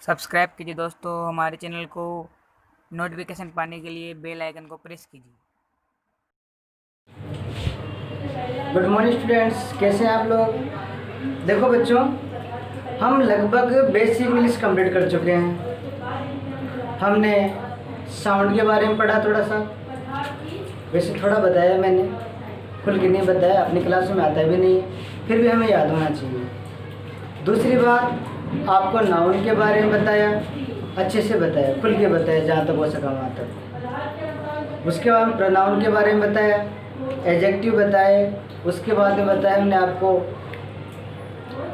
Subscribe कीजिए दोस्तों हमारे चैनल को। नोटिफिकेशन पाने के लिए बेल आइकन को प्रेस कीजिए। गुड मॉर्निंग स्टूडेंट्स, कैसे हैं आप लोग। देखो बच्चों, हम लगभग बेसिक इंग्लिश कंप्लीट कर चुके हैं। हमने साउंड के बारे में पढ़ा थोड़ा सा, वैसे थोड़ा बताया मैंने, खुल के नहीं बताया, अपनी क्लास में आता भी नहीं है, फिर भी हमें याद होना चाहिए। दूसरी बात, आपको नाउन के बारे में बताया, अच्छे से बताया, खुल के बताया जहाँ तक हो सका वहाँ तक। उसके बाद प्रोनाउन के बारे में बताया, एडजेक्टिव बताए, उसके बाद में बताया हमने आपको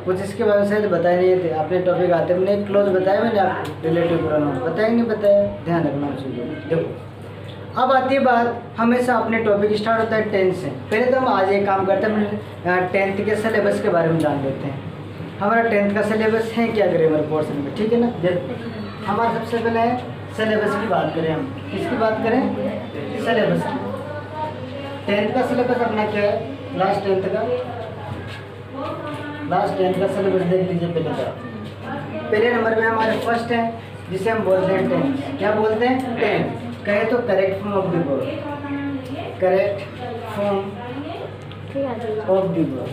कुछ, इसके बारे में शायद बताए नहीं थे, अपने टॉपिक आते मैंने क्लोज बताया, मैंने आपको रिलेटिव प्रोनाउन बताया नहीं बताया, ध्यान रखना चाहिए। देखो अब आती है बात, हमेशा अपने टॉपिक स्टार्ट होता है टेंथ से। पहले तो हम आज एक काम करते हैं, टेंथ के सिलेबस के बारे में जान लेते हैं। हमारा टेंथ का सिलेबस है क्या ग्रामर पोर्शन में, ठीक है ना। देखो हमारा सबसे पहले है सिलेबस की बात करें, हम किसकी बात करें, सिलेबस की। टेंथ का सिलेबस अपना क्या है, लास्ट टेंथ का सिलेबस देख लीजिए। पहले नंबर में हमारे फर्स्ट है, जिसे हम बोलते हैं टेंथ। क्या बोलते हैं, टेंथ। कहे तो correct form of the word, correct form of the word,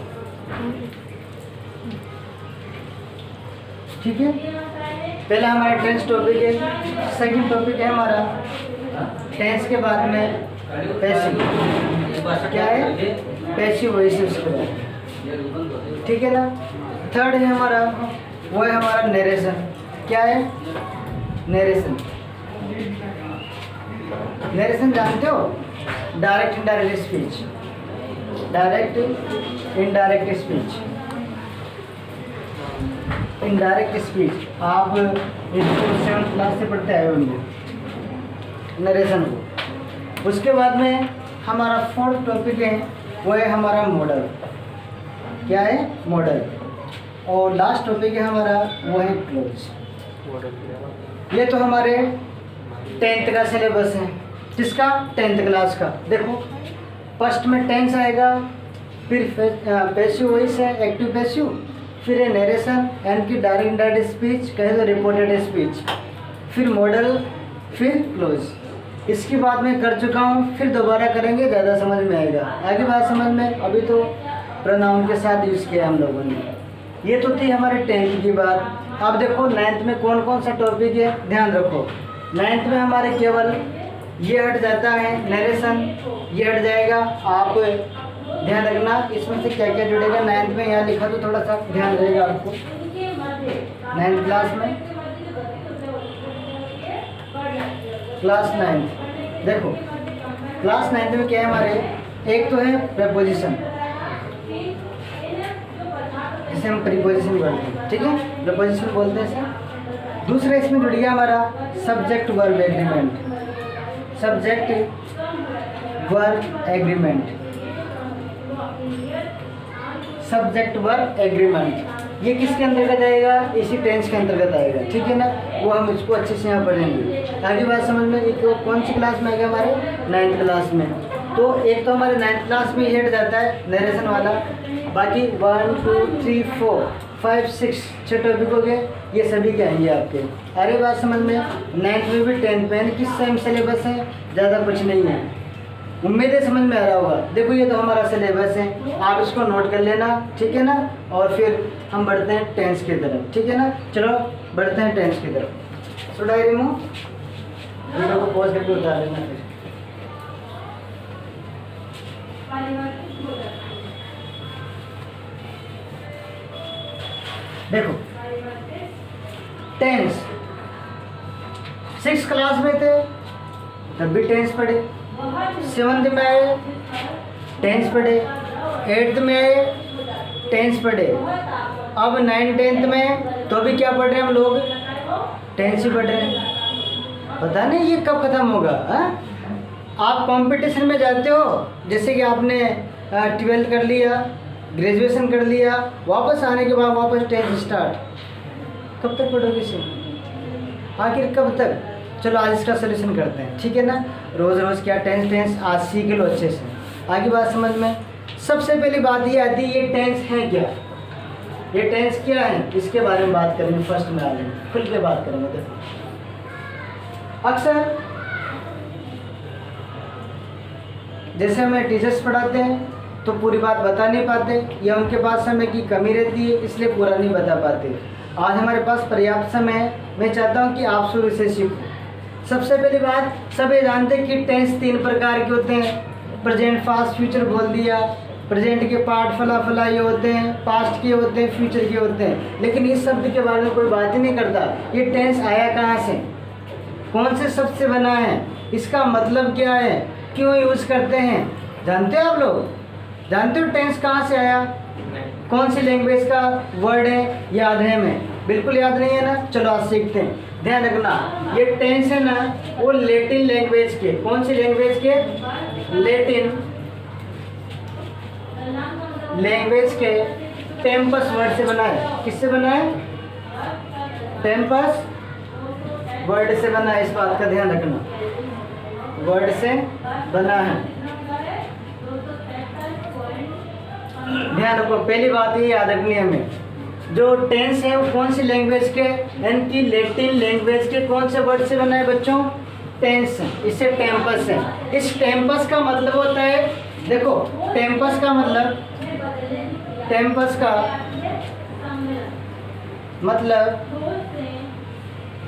ठीक है। पहला हमारा टेंस टॉपिक है। सेकंड टॉपिक है हमारा टेंस के बाद में पैसिव। क्या है, पैसिव वॉइस उसके बाद, ठीक है ना। थर्ड है हमारा, वो है हमारा नरेशन। क्या है, नरेशन। नरेशन जानते हो, direct indirect speech, direct indirect speech, indirect speech. आप इसको 7th क्लास से पढ़ते आए होंगे नरेशन को। उसके बाद में हमारा फोर्थ टॉपिक है, वो है हमारा मॉडल। क्या है, मॉडल। और लास्ट टॉपिक है हमारा, वो है क्लोज। ये तो हमारे टेंथ का सिलेबस है। किसका, टेंथ क्लास का। देखो फर्स्ट में टेंस आएगा, फिर पैसिव वॉइस है, एक्टिव पैसिव, फिर है नरेशन, यानी कि डायरेक्ट इनडायरेक्ट स्पीच, कहे तो रिपोर्टेड स्पीच, फिर मॉडल, फिर क्लोज। इसकी बात मैं कर चुका हूँ, फिर दोबारा करेंगे, ज़्यादा समझ में आएगा। आगे बात समझ में, अभी तो प्रोनाउन के साथ यूज़ किया हम लोगों ने। ये तो थी हमारे टेंथ की बात। अब देखो नाइन्थ में कौन कौन सा टॉपिक है, ध्यान रखो। नाइन्थ में हमारे केवल ये हट जाता है, नरेशन, ये हट जाएगा। आप ध्यान रखना इसमें से क्या क्या जुड़ेगा नाइन्थ में, यहाँ लिखा तो थोड़ा सा ध्यान रहेगा आपको। नाइन्थ क्लास में, क्लास 9 देखो, क्लास 9 में क्या है हमारे, एक तो है प्रीपोजिशन, जिसे हम प्रीपोजिशन बोलते हैं, ठीक है, प्रीपोजिशन बोलते हैं इसे। दूसरा इसमें जुड़ गया हमारा subject verb agreement, subject verb agreement, subject verb agreement. ये किसके अंतर्गत आएगा, इसी टेंस के अंतर्गत आएगा, ठीक है ना। वो हम इसको अच्छे से यहाँ पढ़ेंगे। आगे बात समझ में, एक कौन सी क्लास में आएगा, हमारे 9th क्लास में। तो एक तो हमारे 9th क्लास में ये हट जाता है नरेशन वाला, बाकी 1 2 3 4 5 6 6 टॉपिक हो गए, ये सभी के आएंगे आपके। अरे बात समझ में, 9th में भी 10th में किस सेम सिलेबस है, ज़्यादा कुछ नहीं है। उम्मीद है समझ में आ रहा होगा। देखो ये तो हमारा सिलेबस है, आप इसको नोट कर लेना, ठीक है ना। और फिर हम बढ़ते हैं टेंस की तरफ, ठीक है ना। चलो बढ़ते हैं टेंस की तरफ। सो डायरी में वीडियो को पॉज करके उतार लेना। देखो टेंस 6th क्लास में थे तब भी टेंस पढ़े, 7th में आए टेंस पढ़े, 8th में आए टेंस पढ़े, अब 9 10th में तो भी क्या पढ़ रहे हैं हम लोग, टेंस ही पढ़ रहे हैं। पता नहीं ये कब ख़त्म होगा। आप कंपटीशन में जाते हो, जैसे कि आपने 12th कर लिया, ग्रेजुएशन कर लिया, वापस आने के बाद वापस टेंस स्टार्ट, कब तक पढ़ोगे इसे, आखिर कब तक। चलो आज इसका सोल्यूशन करते हैं, ठीक है ना। रोज़ रोज़ क्या टेंस आज सीख लो अच्छे से। आगे बात समझ में, सबसे पहली बात ये आती है, ये टेंस है क्या। ये टेंस क्या है इसके बारे में बात करेंगे। फर्स्ट में आ जाएंगे, खुल के बात करेंगे। देखो अक्सर जैसे हमें टीचर्स पढ़ाते हैं तो पूरी बात बता नहीं पाते, या उनके पास समय की कमी रहती है इसलिए पूरा नहीं बता पाते। आज हमारे पास पर्याप्त समय है, मैं चाहता हूँ कि आप शुरू से सीखो। सबसे पहली बात, सभी जानते हैं कि टेंस 3 प्रकार के होते हैं। प्रेजेंट, पास्ट, फ्यूचर बोल दिया। प्रेजेंट के पार्ट फला फला ये होते हैं, पास्ट के होते हैं, फ्यूचर के होते हैं, लेकिन इस शब्द के बारे में कोई बात ही नहीं करता। ये टेंस आया कहाँ से, कौन से शब्द से बना है, इसका मतलब क्या है, क्यों यूज़ करते हैं, जानते हो आप लोग? जानते हो टेंस कहाँ से आया, कौन सी लैंग्वेज का वर्ड है? याद है हमें? बिल्कुल याद नहीं है ना? चलो आज सीखते हैं। ध्यान रखना, ये टेंस है ना वो लैटिन लैंग्वेज के, कौन सी लैंग्वेज के? लैटिन लैंग्वेज के टेम्पस वर्ड से बना है। किससे बना है? टेम्पस वर्ड से बना है, इस बात का ध्यान रखना, वर्ड से बना है। ध्यान रखो, पहली बात ये याद रखनी है हमें, जो टेंस है वो कौन सी लैंग्वेज के, यानी कि लैटिन लैंग्वेज के कौन से वर्ड से बना है बच्चों? टेंस। इससे टेम्पस है। इस टेम्पस का मतलब होता है, देखो टेम्पस का मतलब, टेम्पस का मतलब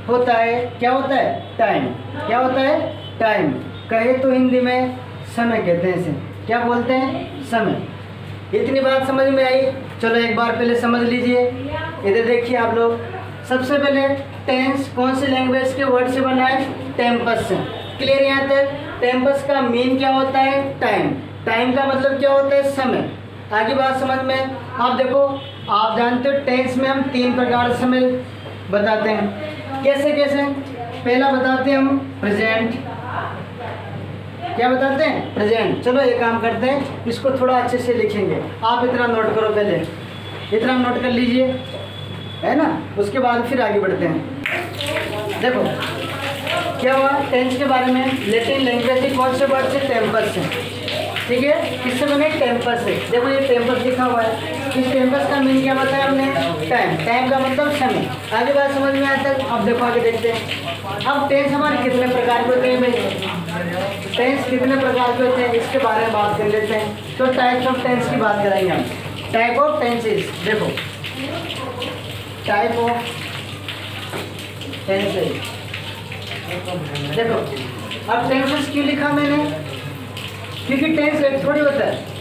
होता है, क्या होता है? टाइम। क्या होता है? टाइम। कहे तो हिंदी में समय कहते हैं इसे। क्या बोलते हैं? समय। इतनी बात समझ में आई? चलो एक बार पहले समझ लीजिए, इधर देखिए आप लोग। सबसे पहले टेंस कौन सी लैंग्वेज के वर्ड से बना है? टेम्पस से। क्लियर यहाँ तक? टेम्पस का मीन क्या होता है? टाइम। टाइम का मतलब क्या होता है? समय। आगे बात समझ में? आप देखो, आप जानते हो टेंस में हम 3 प्रकार से समय बताते हैं। कैसे कैसे? पहला बताते हैं हम प्रेजेंट। क्या बताते हैं? प्रेजेंट। चलो एक काम करते हैं, इसको थोड़ा अच्छे से लिखेंगे। आप इतना नोट करो, पहले इतना नोट कर लीजिए, है ना? उसके बाद फिर आगे बढ़ते हैं। देखो क्या हुआ टेंस के बारे में, लैटिन लैंग्वेज के कौन से वर्ड से? टेम्पस से। ठीक है, किससे बने? टेम्पस से। देखो ये टेम्पस लिखा हुआ है, इस टेम्पस का मीन क्या बताया हमने? टाइम। टाइम का मतलब समय। आगे बात समझ में आया तक? अब देखो आगे देखते हैं। अब टेंस हमारे कितने प्रकार के होते हैं भाई? टेंस कितने प्रकार के होते हैं इसके बारे में बात कर लेते हैं। तो टाइप्स ऑफ टेंस की बात करेंगे हम। टाइप ऑफ टेंसेस, देखो टाइप ऑफ टेंसेस। देखो अब टेंसेस क्यों लिखा मैंने? क्योंकि टेंस एक थोड़ी होता है,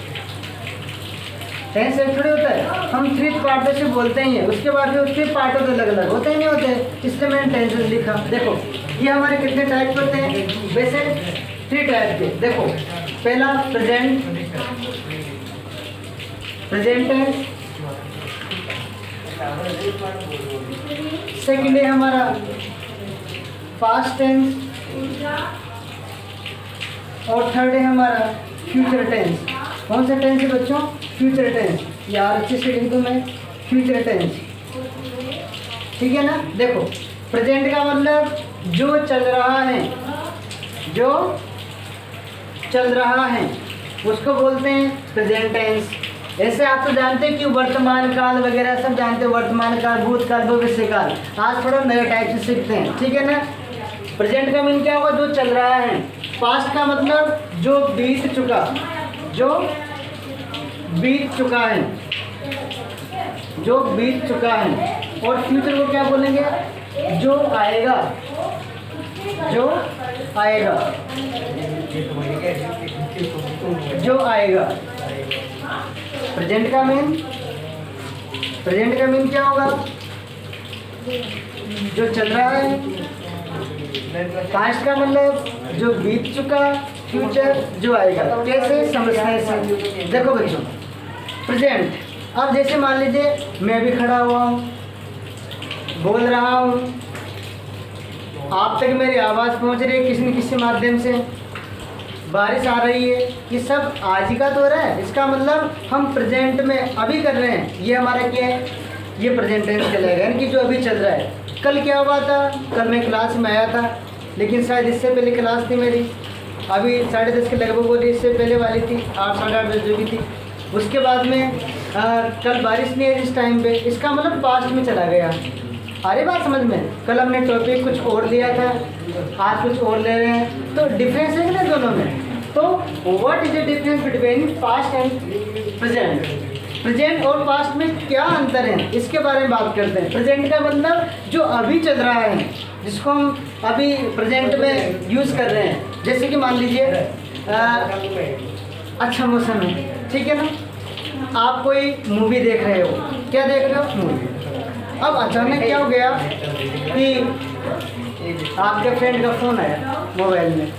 टेंस एक थोड़ी होता है। हम 3 पार्ट से बोलते ही हैं, उसके बाद भी उसके पार्ट होते अलग अलग होते ही नहीं होते, इसलिए मैंने टेंसेस लिखा। देखो ये हमारे कितने टाइप होते हैं? वैसे 3 टाइप के। देखो पहला प्रेजेंट, प्रेजेंट टेंस। सेकंड है हमारा पास्ट टेंस, और थर्ड है हमारा फ्यूचर टेंस। कौन सा टेंस है बच्चों? Future tense. यार अच्छे से लिख दूँ मैं, फ्यूचर टेंस। ठीक है ना? देखो प्रेजेंट का मतलब जो चल रहा है, जो चल रहा है उसको बोलते हैं प्रेजेंट टेंस। ऐसे आप तो जानते हैं कि वर्तमान काल वगैरह सब जानते हैं, वर्तमान काल, भूतकाल, भविष्य काल। आज थोड़ा नए टाइप से सीखते हैं, ठीक है ना? प्रेजेंट का मीन क्या होगा? जो चल रहा है। पास्ट का मतलब जो बीत चुका, जो बीत चुका है, जो बीत चुका है। और फ्यूचर को क्या बोलेंगे? जो आएगा, जो आएगा, जो आएगा। प्रेजेंट का मीन, प्रेजेंट का मीन क्या होगा? जो चल रहा है। पास्ट का मतलब जो बीत चुका, फ्यूचर जो आएगा। कैसे समझने से? देखो बच्चों प्रेजेंट, अब जैसे मान लीजिए मैं भी खड़ा हुआ हूँ, बोल रहा हूँ, आप तक मेरी आवाज़ पहुँच रही है किसी न किसी माध्यम से, बारिश आ रही है, ये सब आज ही का तो हो रहा है। इसका मतलब हम प्रेजेंट में अभी कर रहे हैं, ये हमारा क्या है? ये प्रेजेंट टेंस कहलाएगा, यानी कि जो अभी चल रहा है। कल क्या हुआ था? कल मैं क्लास में आया था, लेकिन शायद इससे पहले क्लास थी मेरी, अभी 10:30 के लगभग हो रही, इससे पहले वाली थी 8, 8:30 बजे की थी। उसके बाद में कल बारिश नहीं है इस टाइम पे, इसका मतलब पास्ट में चला गया। अरे बात समझ में, कल हमने टॉपिक कुछ और लिया था, आज कुछ और ले रहे हैं, तो डिफरेंस है ना दोनों में। तो what is the difference between past and present? Present और पास्ट में क्या अंतर है, इसके बारे में बात करते हैं। प्रेजेंट का मतलब जो अभी चल रहा है, जिसको हम अभी प्रेजेंट में यूज़ कर रहे हैं। जैसे कि मान लीजिए अच्छा मौसम है, ठीक है ना, आप कोई मूवी देख रहे हो, क्या देख रहे हो? मूवी। अब अचानक क्या हो गया कि आपके फ्रेंड का फ़ोन आया मोबाइल में,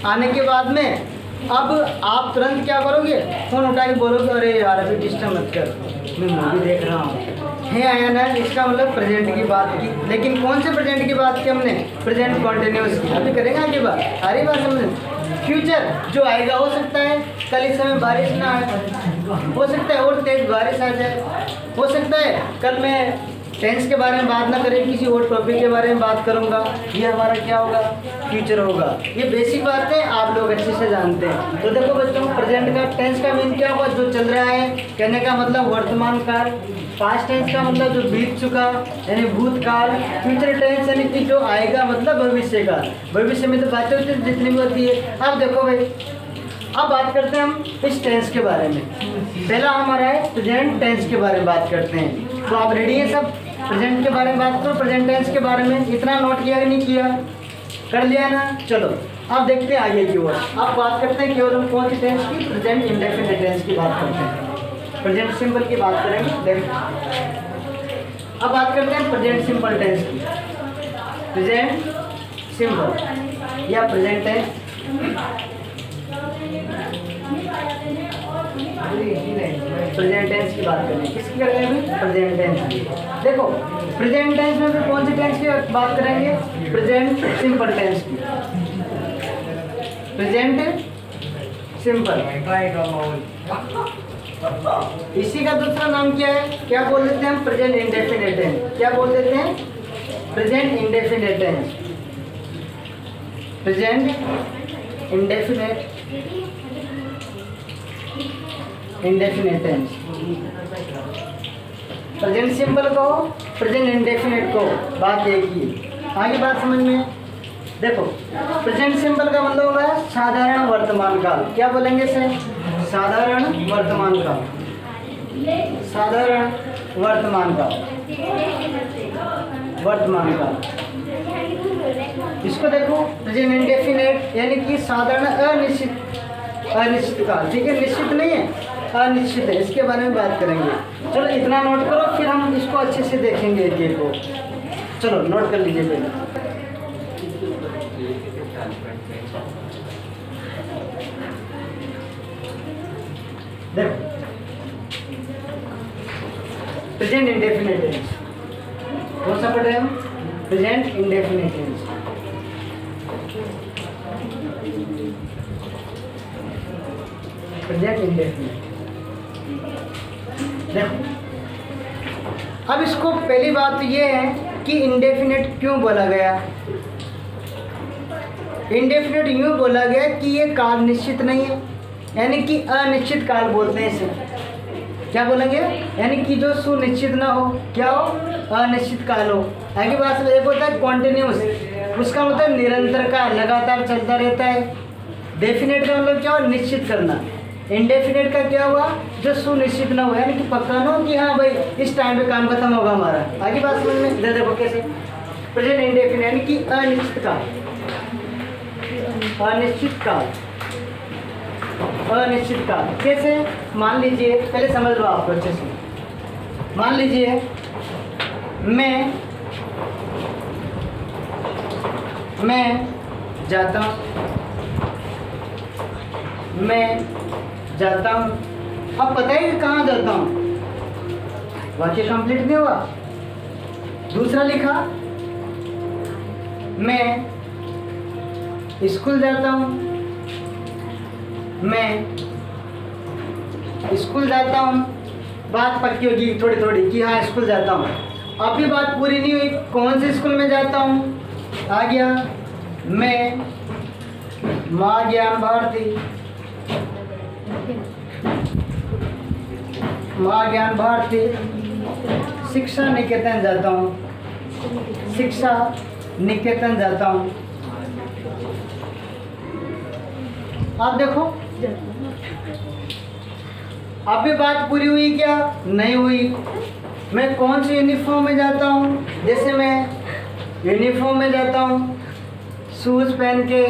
आने के बाद में अब आप तुरंत क्या करोगे? फ़ोन उठा के बोलोगे अरे यार अभी डिस्टर्ब मत कर, मैं मूवी देख रहा हूँ। है आया ना, इसका मतलब प्रेजेंट की बात की। लेकिन कौन से प्रेजेंट की बात की हमने? प्रेजेंट कॉन्टिन्यूस की। अभी करेंगे आगे बात, सारी बात समझ। फ्यूचर जो आएगा, हो सकता है कल इस समय बारिश ना आए, हो सकता है और तेज बारिश आ जाए, हो सकता है कल मैं टेंस के बारे में बात ना करें, किसी और टॉपिक के बारे में बात करूंगा। ये हमारा क्या होगा? फ्यूचर होगा। ये बेसिक बातें आप लोग अच्छे से जानते हैं। तो देखो बच्चों, प्रेजेंट का टेंस का मीन क्या होगा? जो चल रहा है, कहने का मतलब वर्तमान काल। पास्ट टेंस का मतलब जो बीत चुका यानी भूतकाल। फ्यूचर टेंस यानी कि जो आएगा मतलब भविष्य का। भविष्य में तो बातें होती है जितनी भी होती है। अब देखो भाई, अब बात करते हैं हम इस टेंस के बारे में। पहला हमारा है प्रेजेंट टेंस के बारे में बात करते हैं। तो आप रेडी है सब? प्रेजेंट के बारे में बात करो, प्रेजेंट टेंस के बारे में। इतना नोट किया कि नहीं किया? कर लिया ना? चलो अब देखते हैं आगे की ओर। अब बात करते हैं केवल हम कौन सी टेंस की? प्रेजेंट इंडेफिनिट टेंस की बात करते हैं। प्रेजेंट सिंपल की बात करेंगे। देखो अब बात करते हैं प्रेजेंट सिंपल टेंस की। प्रेजेंट सिंपल या प्रेजेंट टेंस, प्रेजेंट टेंस की बात करें। किसकी करेंगे अभी? प्रेजेंट टेंस की। देखो प्रेजेंट टेंस में भी कौन सी टेंस की बात करेंगे? प्रेजेंट सिंपल टेंस की। प्रेजेंट सिंपल, इसी का दूसरा नाम क्या है? क्या बोल देते हैं हम? Present indefinite tense. क्या बोल देते हैं? Present indefinite tense. Present indefinite tense. Present simple को, प्रेजेंट इंडेफिनिट को, बात एक ही। आगे बात समझ में। देखो प्रेजेंट सिंपल का मतलब होगा साधारण वर्तमान काल। क्या बोलेंगे इसे? साधारण वर्तमान काल। साधारण वर्तमान काल, वर्तमान काल। इसको देखो प्रेजेंट इंडेफिनिट यानी कि साधारण अनिश्चित काल। ठीक है, निश्चित नहीं है, अनिश्चित है। इसके बारे में बात करेंगे। चलो इतना नोट करो, फिर हम इसको अच्छे से देखेंगे एक एक को। चलो नोट कर लीजिए पहले। देखो प्रेजेंट इंडेफिनिट टेंस कौन सा पढ़ रहे हैं हम? Present indefinite tense. Present indefinite. देखो अब इसको पहली बात तो ये है कि इंडेफिनिट क्यों बोला गया? इंडेफिनिट यूँ बोला गया कि ये काल निश्चित नहीं है, यानी कि अनिश्चित काल बोलते हैं इसे। क्या बोलेंगे? यानी कि जो सुनिश्चित ना हो, क्या हो? अनिश्चित काल हो। आगे बात में एक होता है कॉन्टिन्यूस, उसका मतलब निरंतर का, लगातार चलता रहता है। डेफिनेट का मतलब क्या हो? निश्चित करना। इंडेफिनेट का क्या हुआ? जो सुनिश्चित ना हो, यानी कि पक्का ना हो कि हाँ भाई इस टाइम पे काम खत्म होगा हमारा। आगे बात समझ में। इधर देखो कैसे प्रेजेंट इंडेफिनिट यानी कि अनिश्चित काल। अनिश्चित काल, अनिश्चित काल कैसे? मान लीजिए, पहले समझ लो आपको अच्छे से। मान लीजिए मैं जाता हूँ। अब पता है कि कहाँ जाता हूँ? वाक्य कंप्लीट नहीं हुआ। दूसरा लिखा मैं स्कूल जाता हूँ। मैं स्कूल जाता हूँ, बात पक्की होगी थोड़ी थोड़ी कि हाँ स्कूल जाता हूँ। अब भी बात पूरी नहीं हुई, कौन से स्कूल में जाता हूँ? आ गया मैं माँ ज्ञान भारती। माँ ज्ञान भारती शिक्षा निकेतन जाता हूँ, शिक्षा निकेतन जाता हूँ। आप देखो अभी बात पूरी हुई क्या? नहीं हुई। मैं कौन सी यूनिफॉर्म में जाता हूँ? जैसे मैं यूनिफॉर्म में जाता हूँ, शूज़ पहन के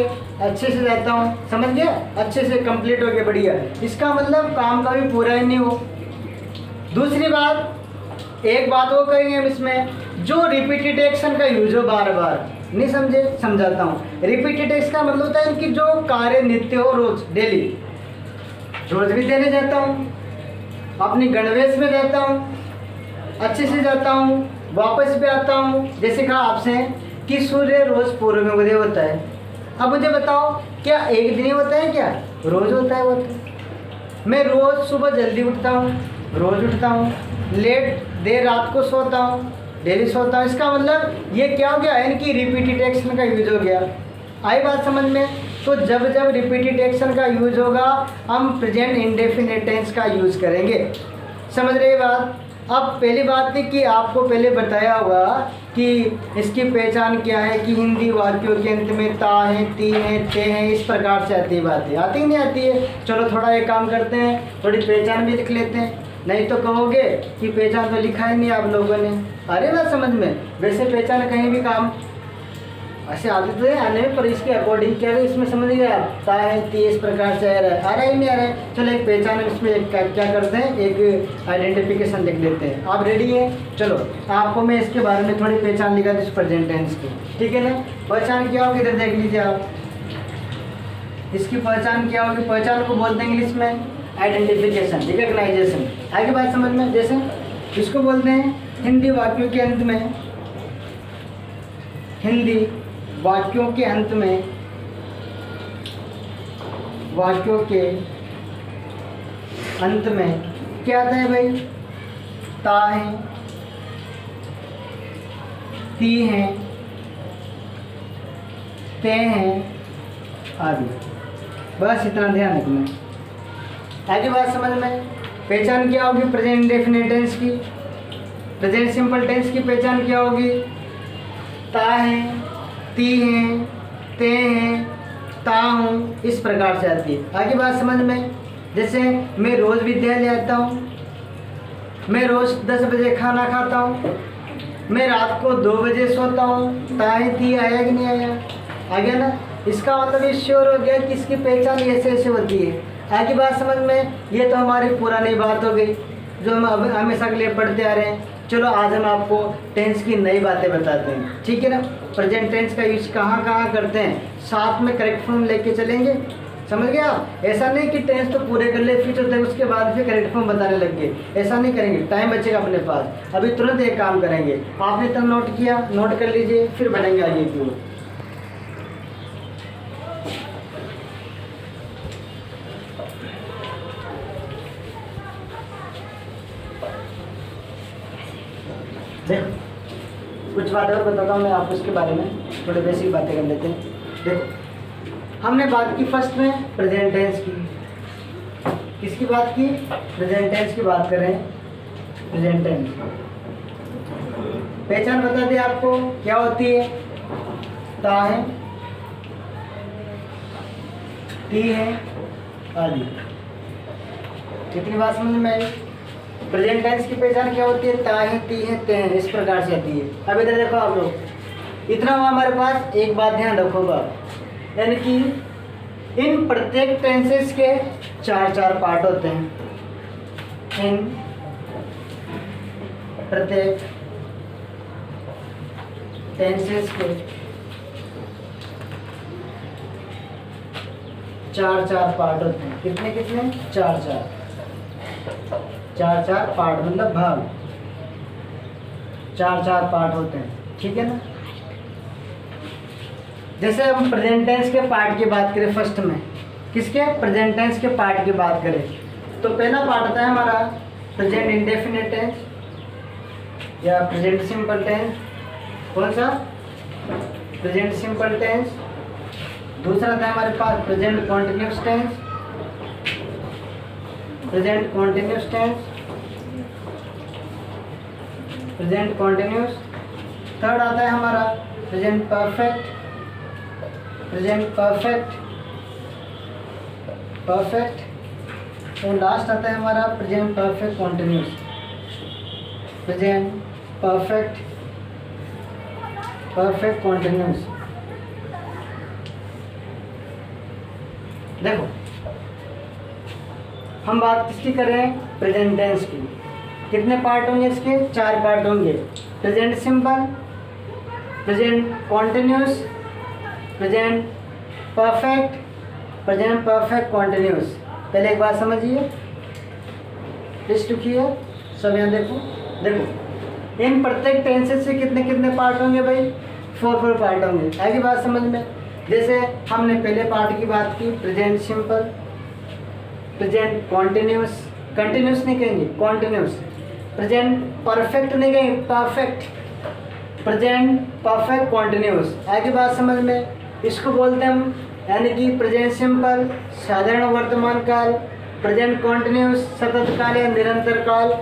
अच्छे से जाता हूँ, समझ गया? अच्छे से कंप्लीट हो गया, बढ़िया। इसका मतलब काम का भी पूरा ही नहीं हो। दूसरी बात, एक बात वो करेंगे हम इसमें, जो रिपीटेड एक्शन का यूज हो बार बार, नहीं समझे? समझाता हूँ। रिपीटेड एक्शन का मतलब होता है कि जो कार्य नित्य हो, रोज डेली, रोज भी देने जाता हूँ, अपनी गणवेश में जाता हूँ, अच्छे से जाता हूँ, वापस भी आता हूँ। जैसे कहा आपसे कि सूर्य रोज पूर्व में उदय होता है। अब मुझे बताओ, क्या एक दिन ही होता है? क्या रोज होता है? वो तो मैं रोज सुबह जल्दी उठता हूँ, रोज उठता हूँ, लेट देर रात को सोता हूँ, डेली सोता हूँ। इसका मतलब ये क्या हो गया? इनकी रिपीटेड एक्शन का यूज हो गया। आई बात समझ में? तो जब जब रिपीटेड एक्शन का यूज होगा हम प्रेजेंट इंडेफिनिट टेंस का यूज करेंगे। समझ रहे बात? अब पहली बात थी कि आपको पहले बताया होगा कि इसकी पहचान क्या है, कि हिंदी वाक्यों के अंत में ता है, ती है, ते है, इस प्रकार से आती है बातें। आती ही नहीं आती है? चलो थोड़ा एक काम करते हैं, थोड़ी पहचान भी लिख लेते हैं, नहीं तो कहोगे कि पहचान तो लिखा ही नहीं आप लोगों ने। अरे बात समझ में? वैसे पहचान कहीं भी काम ऐसे आते तो है आने में, पर इसके अकॉर्डिंग क्या है इसमें, समझ गया? ता है, ती, इस प्रकार से आ रहा ही नहीं आ रहा है। चलो एक पहचान इसमें एक क्या करते हैं, एक आइडेंटिफिकेशन लिख लेते हैं। आप रेडी है? चलो आपको मैं इसके बारे में थोड़ी पहचान लिखा दूँ प्रेजेंट टेंस की, ठीक है ना? पहचान क्या होगी इधर देख लीजिए आप, इसकी पहचान क्या होगी? पहचान को बोलते हैं इंग्लिश में आइडेंटिफिकेशन, रिकग्नाइजेशन। आगे बात समझ में? जैसे इसको बोलते हैं हिंदी वाक्यों के अंत में, हिंदी वाक्यों के अंत में, वाक्यों के अंत में क्या आता है भाई? ता है, ती है, ते हैं आदि। बस इतना ध्यान रखना। आगे बात समझ में? पहचान क्या होगी प्रेजेंट इंडेफिनिट टेंस की? प्रेजेंट सिंपल टेंस की पहचान क्या होगी? ता है, ती हैं, ते हैं, ता हूँ, इस प्रकार से आती है। आगे बात समझ में? जैसे मैं रोज़ विद्यालय आता हूँ, मैं रोज़ 10 बजे खाना खाता हूँ, मैं रात को 2 बजे सोता हूँ। ता है, ती आया कि नहीं आया? आ गया ना? इसका मतलब ये श्योर हो गया कि इसकी पहचान ऐसे ऐसे होती है। आगे बात समझ में? ये तो हमारी पुरानी बात हो गई जो हम अब हमेशा के लिए पढ़ते आ रहे हैं। चलो आज हम आपको टेंस की नई बातें बताते हैं, ठीक है ना? प्रेजेंट टेंस का यूज कहाँ कहाँ करते हैं, साथ में करेक्ट फॉर्म लेके चलेंगे। समझ गया आप? ऐसा नहीं कि टेंस तो पूरे कर ले फिर तो उसके बाद फिर करेक्ट फॉर्म बताने लग गए, ऐसा नहीं करेंगे, टाइम बचेगा अपने पास। अभी तुरंत एक काम करेंगे, आपने तब नोट किया, नोट कर लीजिए, फिर बढ़ेंगे आगे की ओर। देखो कुछ बातें और बताता हूँ मैं आपको इसके बारे में, थोड़े बेसिक बातें कर लेते हैं। देखो हमने बात की फर्स्ट में प्रेजेंट टेंस की, किसकी बात की? प्रेजेंट टेंस की बात कर रहे हैं। प्रेजेंट टेंस पहचान बता दी आपको क्या होती है? ता है, ती है आदि। कितनी बात समझ में आई? प्रेजेंट टेंस की पहचान क्या होती है? ता है, ती है, ते हैं, इस प्रकार से आती है। अब इधर देखो आप लोग, इतना हुआ हमारे पास। एक बात ध्यान रखोगा, यानी कि इन प्रत्येक टेंसेस के 4 पार्ट होते हैं। इन प्रत्येक टेंसेस के 4 पार्ट होते हैं। कितने कितने? 4 पार्ट, मतलब भाग। 4 पार्ट होते हैं, ठीक है ना? जैसे हम प्रेजेंट टेंस के पार्ट की बात करें, फर्स्ट में किसके? प्रेजेंट टेंस के पार्ट की बात करें तो पहला पार्ट आता है हमारा प्रेजेंट इंडेफिनिट टेंस या प्रेजेंट सिंपल टेंस। कौन सा? Present simple tense. दूसरा था हमारे पास present continuous tense, present continuous tense. Present continuous. Third आता है हमारा present perfect, present perfect, perfect. और लास्ट आता है हमारा present perfect continuous, present perfect, perfect continuous. देखो हम बात किसकी कर रहे हैं, प्रेजेंट टेंस की। कितने पार्ट होंगे इसके, 4 पार्ट होंगे। Present simple, present continuous, present perfect, present perfect continuous. पहले एक बात समझिए, लिस्ट लिखिए सब। यहाँ देखो, देखो इन प्रत्येक टेंसेस से कितने कितने पार्ट होंगे भाई, 4 पार्ट होंगे। आगे बात समझ में। जैसे हमने पहले पार्ट की बात की, present simple, present continuous, continuous नहीं कहेंगे कॉन्टिन्यूस, प्रेजेंट परफेक्ट नहीं कहेंगे परफेक्ट, प्रेजेंट परफेक्ट कॉन्टिन्यूस। आगे बात समझ में। इसको बोलते हैं हम, यानी कि प्रेजेंट सिंपल साधारण वर्तमान काल, प्रेजेंट कॉन्टिन्यूस सतत काल या निरंतर काल,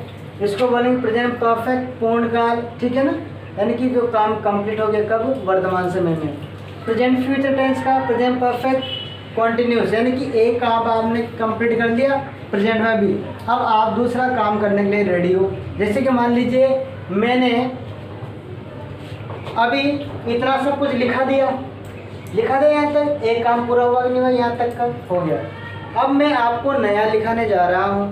इसको बोलेंगे प्रेजेंट परफेक्ट पूर्ण काल। ठीक है ना, यानी कि जो काम कंप्लीट हो गया कब, वर्तमान समय में। प्रेजेंट फ्यूचर टेंस का प्रेजेंट परफेक्ट कॉन्टिन्यूस, यानी कि एक काम आपने कंप्लीट कर दिया प्रेजेंट में भी, अब आप दूसरा काम करने के लिए रेडी हो। जैसे कि मान लीजिए मैंने अभी इतना सब कुछ लिखा दिया यहाँ तक, एक काम पूरा हुआ कि नहीं हुआ, यहाँ तक का हो गया। अब मैं आपको नया लिखाने जा रहा हूँ,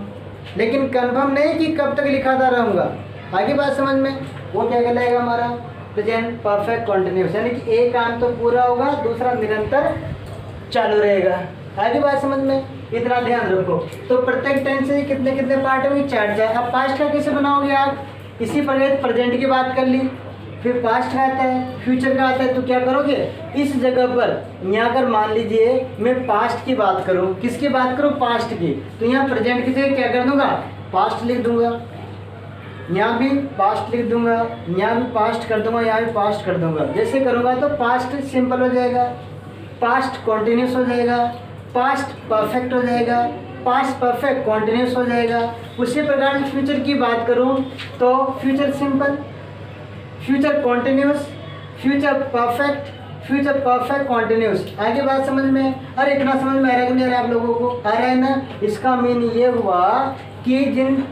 लेकिन कंफर्म नहीं कि कब तक लिखाता रहूँगा। आगे बात समझ में। वो क्या कहलाएगा हमारा, प्रेजेंट परफेक्ट कॉन्टिन्यूस, यानी कि एक काम तो पूरा होगा, दूसरा निरंतर चालू रहेगा। आगे बात समझ में, इतना ध्यान रखो। तो प्रत्येक टेंस से कितने कितने पार्ट होंगे, 4। अब पास्ट का कैसे बनाओगे आप, इसी प्रकार प्रेजेंट की बात कर ली, फिर पास्ट का आता है, फ्यूचर का आता है, तो क्या करोगे इस जगह पर, यहाँ अगर मान लीजिए मैं पास्ट की बात करूँ, किसकी बात करूँ, पास्ट की, तो यहाँ प्रेजेंट की जगह क्या कर दूंगा, पास्ट लिख दूंगा। यहाँ भी पास्ट लिख दूंगा, यहाँ भी पास्ट कर दूंगा, यहाँ भी पास्ट कर दूंगा। जैसे करूँगा तो पास्ट सिंपल हो जाएगा, पास्ट कॉन्टिन्यूस हो जाएगा, पास्ट परफेक्ट हो जाएगा, पास्ट परफेक्ट कॉन्टिन्यूस हो जाएगा। उसी प्रकार फ्यूचर की बात करूँ तो future simple, future continuous, future perfect, future perfect continuous. आगे बात समझ में। अरे इतना समझ में आ रहा है कि नहीं आ रहा आप लोगों को, आ रहा है ना। इसका मीन ये हुआ कि जिन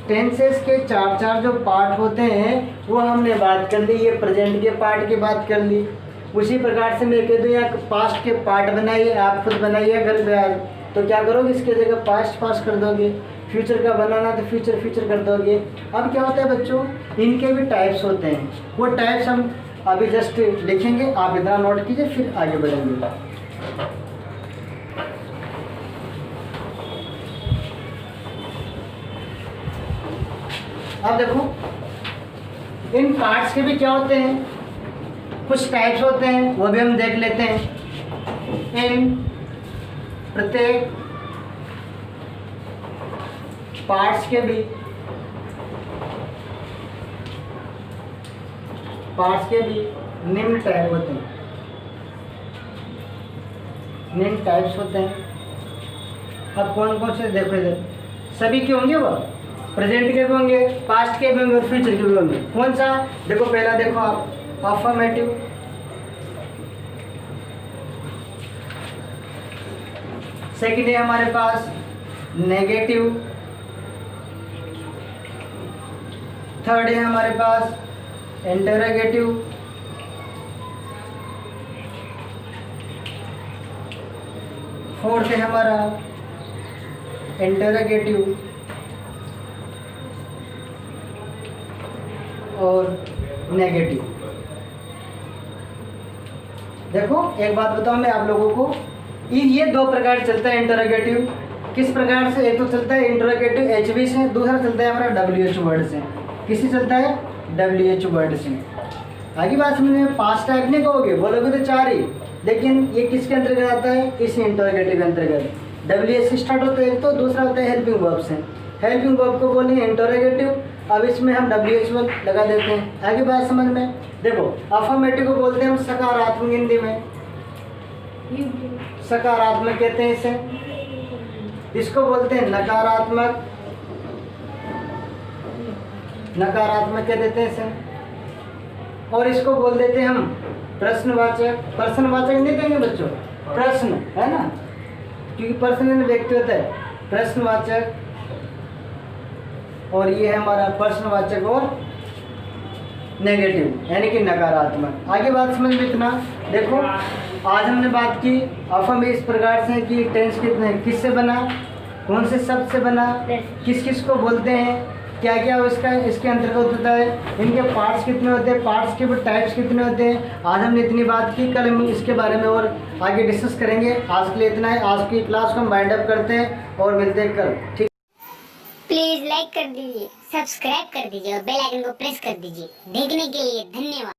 टेंसेस के 4 जो पार्ट होते हैं वो हमने बात कर ली, ये प्रेजेंट के पार्ट की बात कर ली। उसी प्रकार से मैं कह दूँ यहाँ पास्ट के पार्ट बनाइए, आप खुद बनाइए घर पे, तो क्या करोगे इसके जगह पास्ट कर दोगे, फ्यूचर का बनाना तो फ्यूचर कर दोगे। अब क्या होता है बच्चों, इनके भी टाइप्स होते हैं, वो टाइप्स हम अभी जस्ट लिखेंगे, आप इतना नोट कीजिए फिर आगे बढ़ेंगे। अब देखो इन पार्ट्स के भी क्या होते हैं, कुछ टाइप्स होते हैं, वो भी हम देख लेते हैं। इन प्रत्येक पार्ट्स के भी निम्न टाइप होते हैं, निम्न टाइप्स होते हैं। अब कौन कौन से देखो इधर, सभी के होंगे, वो प्रेजेंट के भी होंगे, पास्ट के भी होंगे और फ्यूचर के भी होंगे। कौन सा, देखो पहला देखो आप, अफर्मेटिव, सेकंड है हमारे पास नेगेटिव, थर्ड है हमारे पास इंटरोगेटिव, फोर्थ है हमारा इंटरोगेटिव और नेगेटिव। देखो एक बात बताऊं मैं आप लोगों को, ये 2 प्रकार चलता है इंटरोगेटिव। किस प्रकार से, एक तो चलता है इंटरोगेटिव HV से, दूसरा चलता है हमारा WH वर्ड से। किसी चलता है WH वर्ड से। आगे बात समझ में, 5 टाइप नहीं कहोगे, बोलोगे तो 4 ही, लेकिन ये किसके अंतर्गत आता है, इस इंटरोगेटिव के अंतर्गत। WH से स्टार्ट होता है एक, तो दूसरा होता है हेल्पिंग वर्ब से। हेल्पिंग वर्ब को बोलेंगे इंटरोगेटिव, अब इसमें हम WH वर्ड लगा देते हैं। आगे बात समझ में, देखो अफर्मेटिव को बोलते हैं हम सकारात्मक, हिंदी में सकारात्मक कहते हैं इसे। इसको बोलते हैं नकारात्मक, नकारात्मक कह देते हैं इसे। और इसको बोल देते हैं हम प्रश्नवाचक। प्रश्नवाचक नहीं कहेंगे बच्चों, प्रश्न है ना, क्योंकि प्रश्न व्यक्ति होता है, प्रश्नवाचक। और ये है हमारा प्रश्नवाचक और नेगेटिव यानी कि नकारात्मक। आगे बात समझ में इतना। देखो आज हमने बात की अफम इस प्रकार से कि टेंस कितने किससे बना, कौन से शब्द से बना, किस किस को बोलते हैं, क्या क्या उसका इसके अंतर्गत होता है, इनके पार्ट्स कितने होते हैं, पार्ट्स के टाइप्स कितने होते हैं। आज हमने इतनी बात की, कल हम इसके बारे में और आगे डिस्कस करेंगे। आज के लिए इतना है। आज की क्लास को हम वाइंड अप करते हैं और मिलते हैं कल। ठीक, प्लीज लाइक कर दीजिए, सब्सक्राइब कर दीजिए और बेल आइकन को प्रेस कर दीजिए। देखने के लिए धन्यवाद।